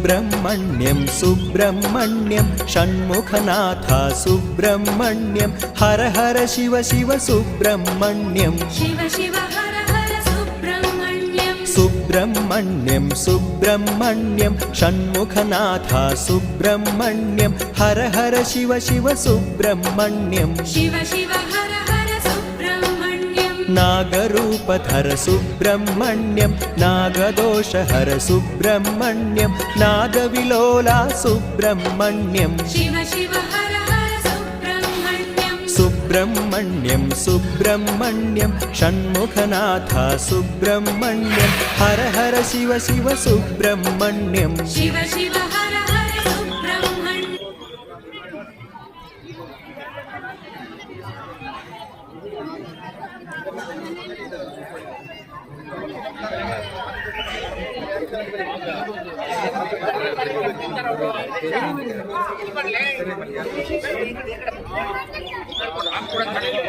सुब्रह्मण्यं सुब्रह्मण्यं षण्मुखनाथ सुब्रह्मण्यं हर हर शिव शिव सुब्रह्मण्यं शिव शिव हर हर सुब्रह्मण्यं सुब्रह्मण्यं सुब्रह्मण्यं षण्मुखनाथ सुब्रह्मण्यं हर हर शिव शिव सुब्रह्मण्यं शिव शिव हर हर सुब्रह्मण्यं नागरूपधर सुब्रह्मण्यं नागदोषहर सुब्रह्मण्यं नागविलोला सुब्रह्मण्यं शिव शिव हर हर सुब्रह्मण्यं सुब्रह्मण्यं सुब्रह्मण्यं षण्मुखनाथ सुब्रह्मण्यं हर हर शिव शिव सुब्रह्मण्यं शिव शिव हर हर सुब्रह्मण्यं आप